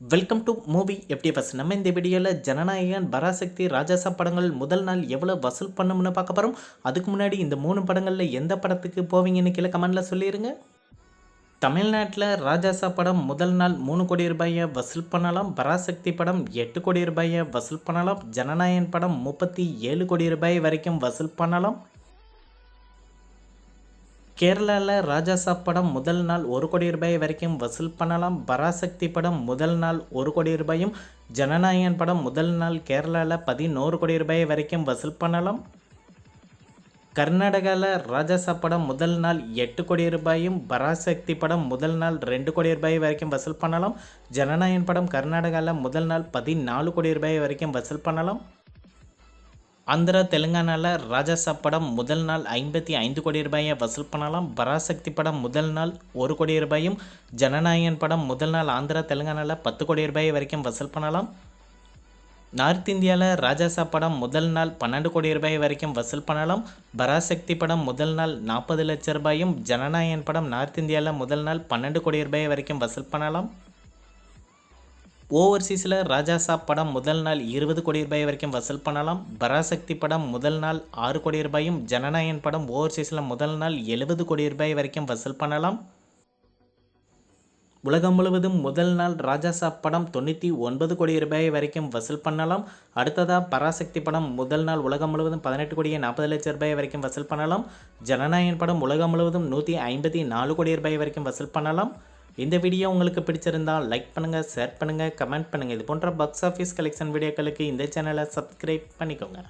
Welcome to movie FDFS. நம்ம இந்த வீடியோவில் ஜனநாயகன், பராசக்தி, ராஜாசா படங்கள் முதல் நாள் எவ்வளோ வசூல் பண்ணும்னு பார்க்க போகிறோம். அதுக்கு முன்னாடி இந்த 3 படங்களில் எந்த படத்துக்கு போவீங்கன்னு கீழே கமெண்டில் சொல்லிடுங்க. தமிழ்நாட்டில் ராஜாசா படம் முதல் நாள் 3 கோடி ரூபாயை வசூல் பண்ணலாம். பராசக்தி படம் 8 கோடி ரூபாயை வசூல் பண்ணலாம். ஜனநாயகன் படம் 37 கோடி ரூபாய் வரைக்கும் வசூல் பண்ணலாம். கேரளாவில் ராஜாசா படம் முதல் நாள் 1 கோடி ரூபாய் வரைக்கும் வசூல் பண்ணலாம். பராசக்தி படம் முதல் நாள் 1 கோடி ரூபாயும், ஜனநாயகன் படம் முதல் நாள் கேரளாவில் 11 கோடி ரூபாய் வரைக்கும் வசூல் பண்ணலாம். கர்நாடகாவில் ராஜாசா படம் முதல் நாள் 8 கோடி ரூபாயும், பராசக்தி படம் முதல் நாள் 2 கோடி ரூபாய் வரைக்கும் வசூல் பண்ணலாம். ஜனநாயகன் படம் கர்நாடகாவில் முதல் நாள் 14 கோடி ரூபாய் வரைக்கும் வசூல் பண்ணலாம். ஆந்திரா, தெலுங்கானாவில் ராஜாசா படம் முதல் நாள் 55 கோடி ரூபாயை வசூல் பண்ணலாம். பராசக்தி படம் முதல் நாள் 1 கோடி ரூபாயும், ஜனநாயகன் படம் முதல் நாள் ஆந்திரா, தெலுங்கானாவில் 10 கோடி ரூபாய் வரைக்கும் வசூல் பண்ணலாம். நார்த் இந்தியாவில் ராஜாசா படம் முதல் நாள் 12 கோடி ரூபாய் வரைக்கும் வசூல் பண்ணலாம். பராசக்தி படம் முதல் நாள் 40 லட்சம் ரூபாயும், ஜனநாயகன் படம் நார்த் இந்தியாவில் முதல் நாள் 12 கோடி ரூபாய் வரைக்கும் வசூல் பண்ணலாம். ஓவர்சீஸில் ராஜாசா படம் முதல் நாள் 20 கோடி ரூபாய் வரைக்கும் வசூல் பண்ணலாம். பராசக்தி படம் முதல் நாள் 6 கோடி ரூபாயும், ஜனநாயகன் படம் ஓவர்சீஸில் முதல் நாள் 70 கோடி ரூபாய் வரைக்கும் வசூல் பண்ணலாம். உலகம் முழுவதும் முதல் நாள் ராஜாசா படம் 99 கோடி ரூபாய் வரைக்கும் வசூல் பண்ணலாம். அடுத்ததாக பராசக்தி படம் முதல் நாள் உலகம் முழுவதும் 18 கோடியே 40 லட்சம் ரூபாய் வரைக்கும் வசூல் பண்ணலாம். ஜனநாயகன் படம் உலகம் முழுவதும் 154 கோடி ரூபாய் வரைக்கும் வசூல் பண்ணலாம். இந்த வீடியோ உங்களுக்கு பிடிச்சிருந்தால் லைக் பண்ணுங்கள், ஷேர் பண்ணுங்கள், கமெண்ட் பண்ணுங்கள். இது போன்ற பாக்ஸ் ஆஃபீஸ் கலெக்ஷன் வீடியோக்களுக்கு இந்த சேனலை சப்ஸ்கிரைப் பண்ணிக்கோங்க.